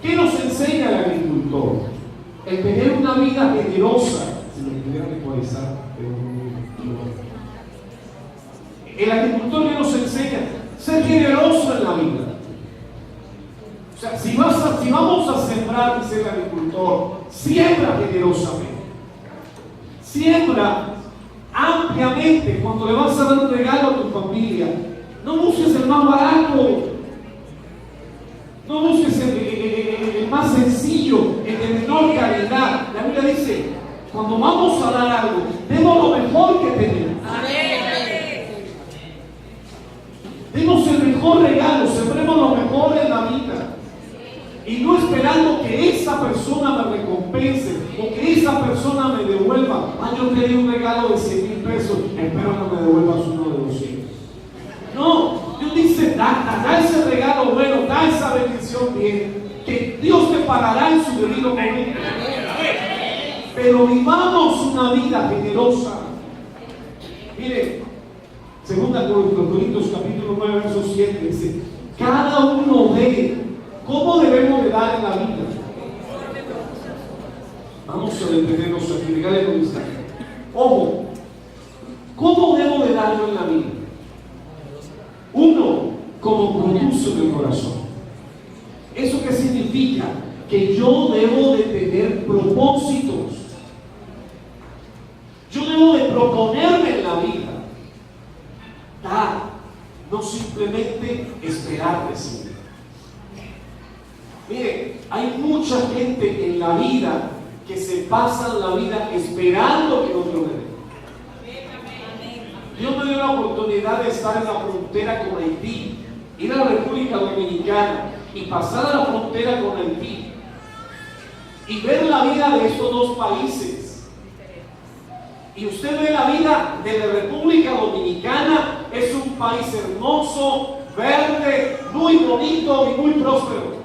¿Qué nos enseña el agricultor? El tener una vida generosa. Si lo pudiera actualizar, el agricultor que nos enseña ser generoso en la vida. O sea, si vamos a sembrar, dice el agricultor, siembra generosamente. Siembra ampliamente. Cuando le vas a dar un regalo a tu familia, no busques el más barato, no busques el más sencillo, el de menor calidad. La Biblia dice, cuando vamos a dar algo, demos lo mejor que tenemos. Demos el mejor regalo, sembremos lo mejor en la vida. Y no esperando que esa persona me recompense o que esa persona me devuelva. Yo te di un regalo de 100,000 pesos, espero que me devuelvas uno de 200. No, Dios dice, da ese regalo bueno, da esa bendición bien, que Dios te pagará en su debido momento. Pero vivamos una vida generosa. Mire, 2 Corintios capítulo 9, verso 7 dice, cada uno ve cómo debemos de dar en la vida. Vamos a detenernos aquí, regáleme un instante. Ojo, ¿cómo debo de darlo en la vida? Uno, como produce en el corazón. ¿Eso qué significa? Que yo debo de tener propósitos. Yo debo de proponerme en la vida. Dar, no simplemente esperar recibir. Mire, hay mucha gente en la vida que se pasa la vida esperando que otro le dé. Dios me dio la oportunidad de estar en la frontera con Haití, ir a la República Dominicana y pasar a la frontera con Haití y ver la vida de estos dos países. Y usted ve la vida de la República Dominicana, es un país hermoso, verde, muy bonito y muy próspero.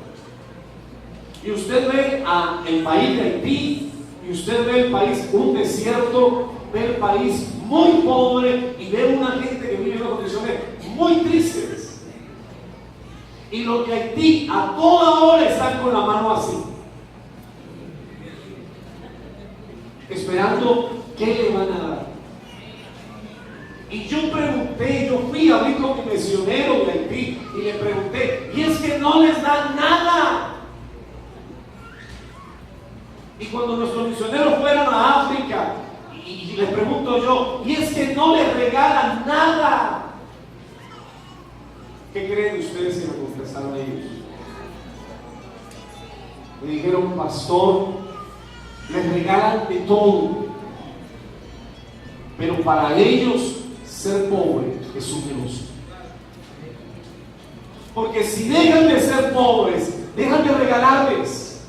Y usted ve el país de Haití, y usted ve el país, un desierto, ve el país muy pobre, y ve una gente que vive en condiciones muy tristes. Y los de Haití a toda hora están con la mano así, esperando qué le van a dar. Y yo pregunté pregunté, yo fui a hablar con mi misionero de Haití y le pregunté, y es que no les dan nada. Y cuando nuestros misioneros fueron a África, y les pregunto yo, y es que no les regalan nada. ¿Qué creen ustedes que me contestaron ellos? Me dijeron, pastor, les regalan de todo, pero para ellos ser pobre es un negocio. Porque si dejan de ser pobres, dejan de regalarles.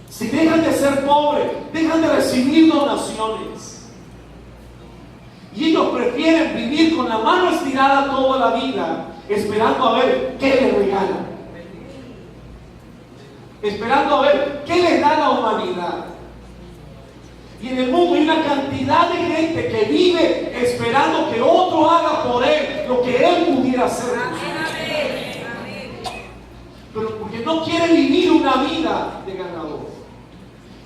Si dejan de ser pobres, dejan de recibir donaciones. Y ellos prefieren vivir con la mano estirada toda la vida, esperando a ver qué les regalan, esperando a ver qué les da la humanidad. Y en el mundo hay una cantidad de gente que vive esperando que otro haga por él lo que él pudiera hacer. Pero porque no quiere vivir una vida de ganador,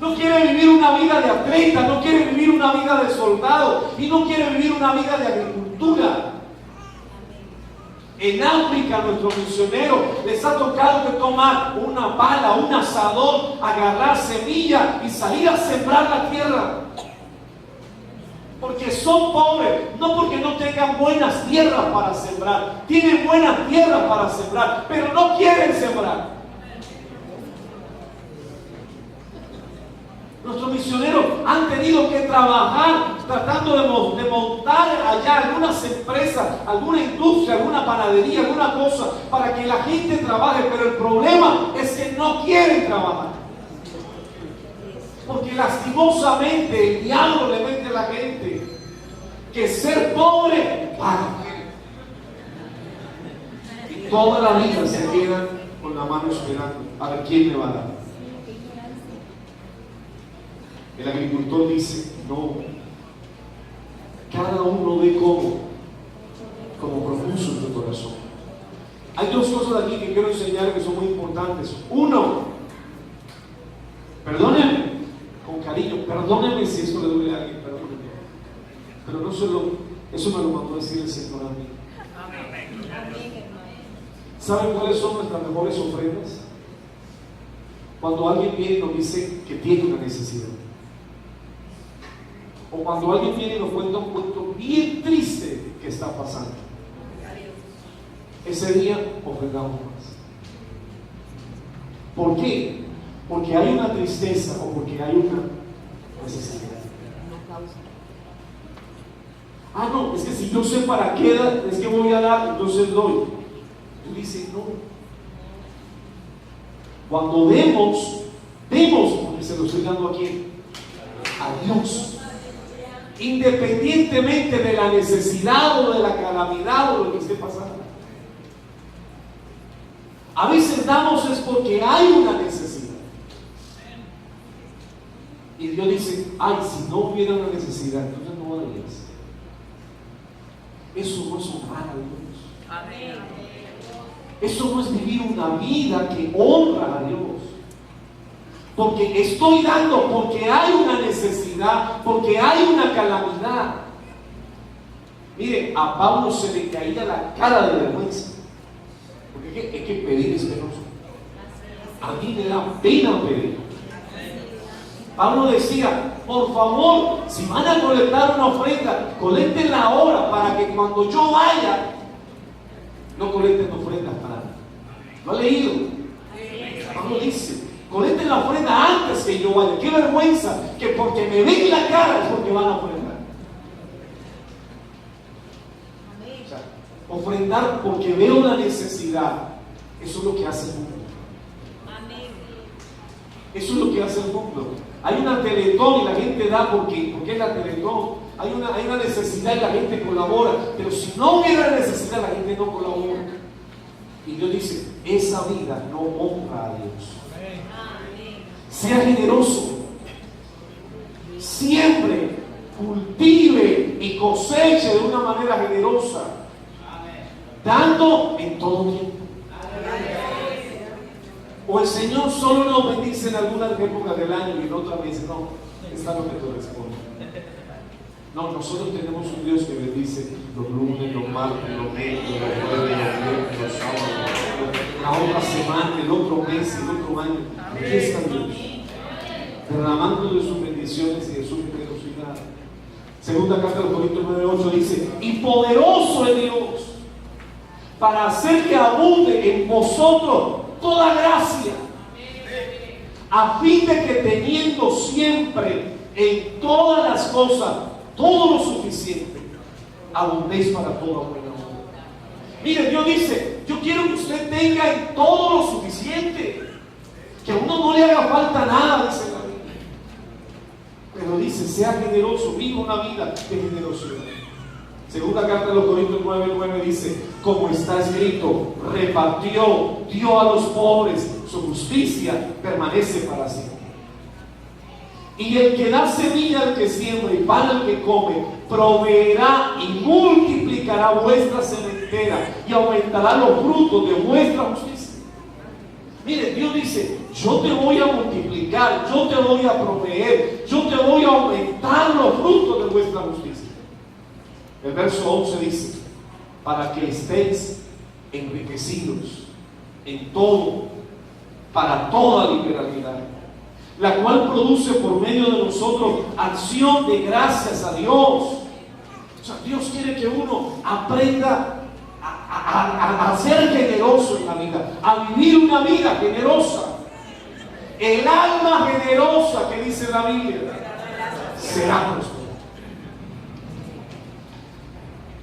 no quiere vivir una vida de atleta, no quiere vivir una vida de soldado y no quiere vivir una vida de agricultura. En África, nuestros misioneros les ha tocado que tomar una pala, un asador, agarrar semilla y salir a sembrar la tierra. Porque son pobres, no porque no tengan buenas tierras para sembrar. Tienen buenas tierras para sembrar, pero no quieren sembrar. Nuestros misioneros han tenido que trabajar tratando de montar allá algunas empresas, alguna industria, alguna panadería, alguna cosa para que la gente trabaje, pero el problema es que no quieren trabajar. Porque lastimosamente el diablo le mete a la gente que ser pobre paga. Y toda la vida se quedan con la mano esperando a ver quién le va a dar. El agricultor dice, no, cada uno ve como propuso en tu corazón. Hay dos cosas aquí que quiero enseñar que son muy importantes. Uno, perdónenme, con cariño, perdónenme si eso le duele a alguien, perdónenme. Pero no eso me lo mandó a decir el Señor a mí. ¿Saben cuáles son nuestras mejores ofrendas? Cuando alguien viene y nos dice que tiene una necesidad. O cuando alguien viene y nos cuenta un cuento bien triste que está pasando. Ese día ofrendamos más. ¿Por qué? Porque hay una tristeza o porque hay una necesidad. Ah, no, es que si yo sé para qué es que voy a dar, entonces doy. Tú dices, no. Cuando demos, porque se lo estoy dando aquí, a Dios. Independientemente de la necesidad o de la calamidad o de lo que esté pasando. A veces damos es porque hay una necesidad. Y Dios dice, ay, si no hubiera una necesidad, entonces no darías. Eso no es honrar a Dios. Amén. Eso no es vivir una vida que honra a Dios. Porque estoy dando, porque hay una necesidad, porque hay una calamidad. Mire, a Pablo se le caía la cara de vergüenza. Porque es que pedir es penoso. A mí me da pena pedir. Pablo decía, por favor, si van a colectar una ofrenda, colectenla ahora para que cuando yo vaya, no colecten ofrendas para mí. ¿Lo ha leído? Pablo dice, colecten la ofrenda antes que yo vaya. Qué vergüenza que porque me ven la cara es porque van a ofrendar. O sea, ofrendar porque veo la necesidad. Eso es lo que hace el mundo. Eso es lo que hace el mundo. Hay una Teletón y la gente da porque es la Teletón. Hay una necesidad y la gente colabora. Pero si no hubiera necesidad, la gente no colabora. Y Dios dice, esa vida no honra a Dios. Sea generoso, siembre, cultive y coseche de una manera generosa, dando en todo tiempo. O el Señor solo nos bendice en algunas épocas del año y en otras veces no. Esta no te corresponde. No, nosotros tenemos un Dios que bendice los lunes, los martes, los miércoles, los jueves, los viernes, los sábados, la otra semana, el otro mes, el otro año. Aquí está Dios, derramando de sus bendiciones y de su generosidad. Segunda carta de los Corintios 9:8 dice: y poderoso es Dios para hacer que abunde en vosotros toda gracia, a fin de que teniendo siempre en todas las cosas todo lo suficiente, abundéis para toda buena obra. Mire, Dios dice: yo quiero que usted tenga en todo lo suficiente, que a uno no le haga falta nada, dice la Biblia. Pero dice: sea generoso, viva una vida de generosidad. Segunda carta de los Corintios 9:9 dice: como está escrito, repartió, dio a los pobres, su justicia permanece para siempre. Y el que da semilla al que siembra y pan al que come, proveerá y multiplicará vuestra sementera y aumentará los frutos de vuestra justicia. Mire, Dios dice: yo te voy a multiplicar, yo te voy a proveer, yo te voy a aumentar los frutos de vuestra justicia. El verso 11 dice: para que estéis enriquecidos en todo, para toda liberalidad, la cual produce por medio de nosotros acción de gracias a Dios. O sea, Dios quiere que uno aprenda a ser generoso en la vida, a vivir una vida generosa. El alma generosa, que dice la Biblia, será próspera.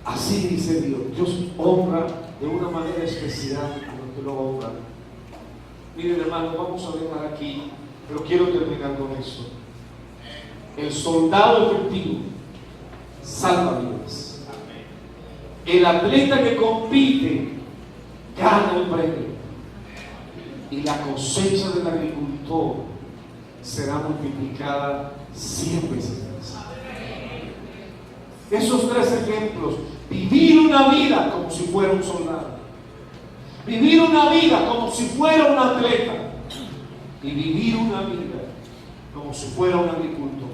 Así dice Dios. Dios honra de una manera especial a los que lo honran. Miren, hermanos, vamos a dejar aquí, pero quiero terminar con eso. El soldado efectivo salva vidas. El atleta que compite gana el premio. Y la cosecha del agricultor será multiplicada 100 veces más. Esos tres ejemplos: vivir una vida como si fuera un soldado, vivir una vida como si fuera un atleta, y vivir una vida como si fuera un agricultor.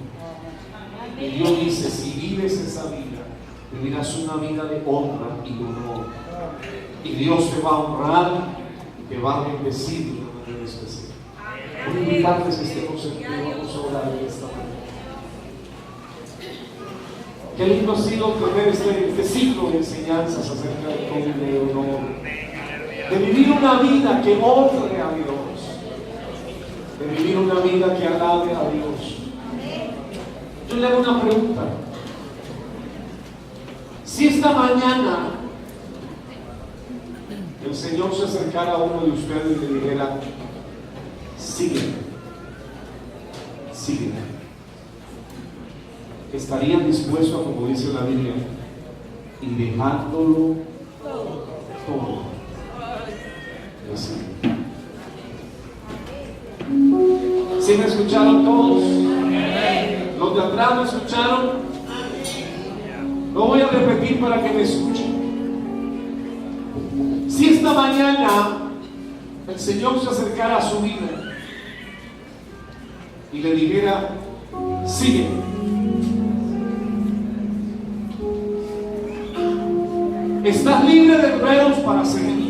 Y Dios dice: si vives esa vida, vivirás una vida de honra y de honor. Y Dios te va a honrar y te va a bendecir de una manera especial. Voy a invitarles que estemos en pie, vamos a orar en esta manera. Qué lindo ha sido tener este ciclo de enseñanzas acerca del nombre de honor, de vivir una vida que honre a Dios, de vivir una vida que alabe a Dios. Yo le hago una pregunta: si esta mañana el Señor se acercara a uno de ustedes y le dijera: sígueme, sígueme, ¿estarían dispuestos, como dice la Biblia, y dejándolo todo? Así. ¿Sí me escucharon todos? ¿Los de atrás me escucharon? Lo voy a repetir para que me escuchen. Si esta mañana el Señor se acercara a su vida y le dijera: sígueme, estás libre de enredos para seguir.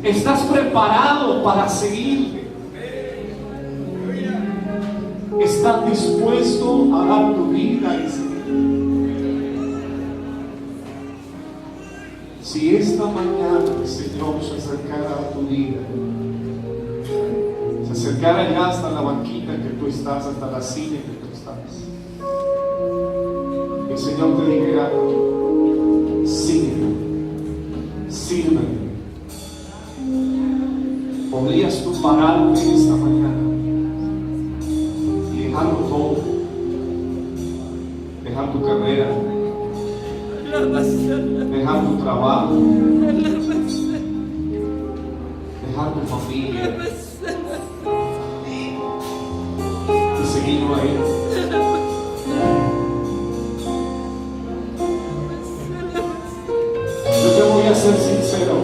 Estás preparado para seguirle. Estás dispuesto a dar tu vida y seguir. Si esta mañana el Señor se acercara a tu vida, se acercara ya hasta la banquita en que tú estás, hasta la silla en que tú estás, el Señor te dijera: sígueme, sírveme. ¿Podrías tú pararte esta mañana y dejarlo todo? Dejar tu carrera, dejar tu trabajo, dejar tu familia y seguirlo a Él. Yo te voy a ser sincero.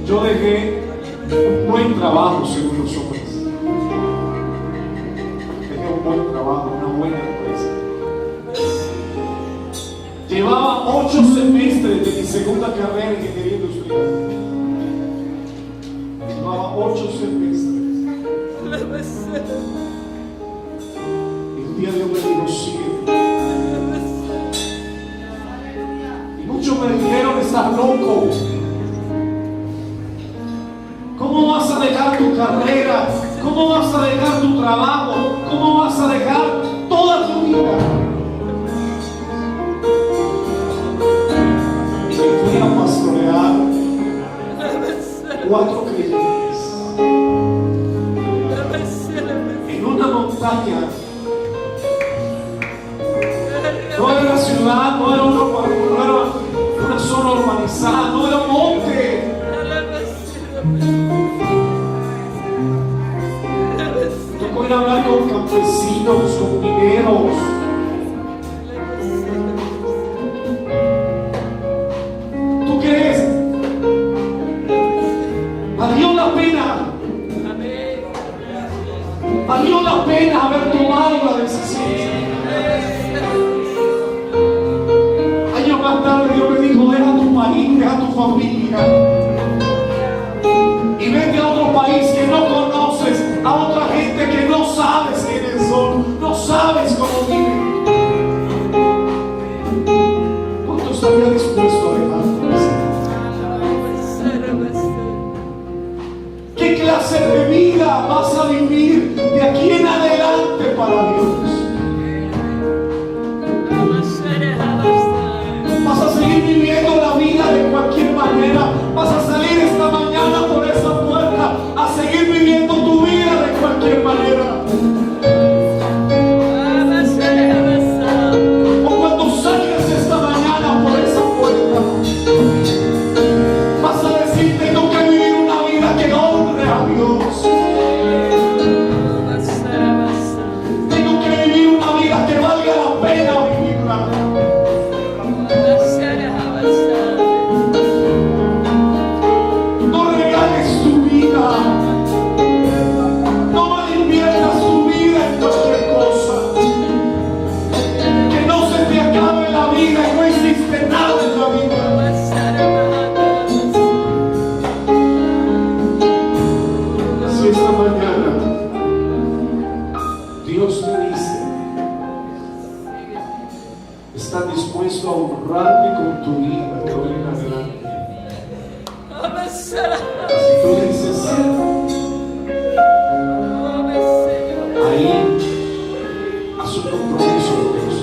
Yo dejé un buen trabajo según los hombres. Llevaba 8 semestres de mi segunda carrera en ingeniería industrial. Llevaba 8 semestres. Y un día Dios me dijo, sigue. Y muchos me dijeron, estás loco. ¿Cómo vas a dejar tu carrera? ¿Cómo vas a dejar tu trabajo? ¿Cómo vas a dejar toda tu vida? Y me fui a pastorear 4 creyentes en una montaña. No era ciudad, no era una zona urbanizada, no era monte. Tocó ir a hablar con campesinos, con mineros. ¿Tú crees? Valió la pena. Valió la pena haber tomado la decisión. Años más tarde Dios me dijo, deja tu país, deja tu familia y vete a otro país que no conoces, a otra gente que no sabes quiénes son, no sabes cómo viven. ¿Cuánto estaría dispuesto a dejar eso? ¿Qué clase de vida vas a vivir de aquí en adelante para Dios? ¿Vas a seguir viviendo la vida de cualquier manera? ¿Vas a salir esta mañana por esa puerta a seguir viviendo tu vida de cualquier manera? O cuando salgas esta mañana por esa puerta, vas a decir, tengo que vivir una vida que honre a Dios. Tengo que vivir una vida que valga la pena vivirla. No regales tu vida. No malinviertas tu vida en cualquier cosa. Que no se te acabe la vida y no existe nada en la vida. Si esta mañana Dios te dice, está dispuesto a honrarme con tu vida de hoy en adelante. Si tú dices sí, ahí haz un compromiso con Dios.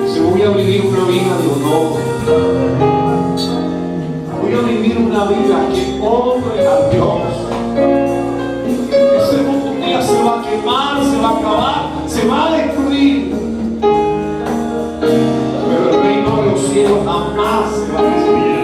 Si voy a vivir una vida de honor, voy a vivir una vida que honre a Dios. Este mundo un día se va a quemar, se va a acabar, se va a destruir. Pero el reino de los cielos jamás se va a destruir.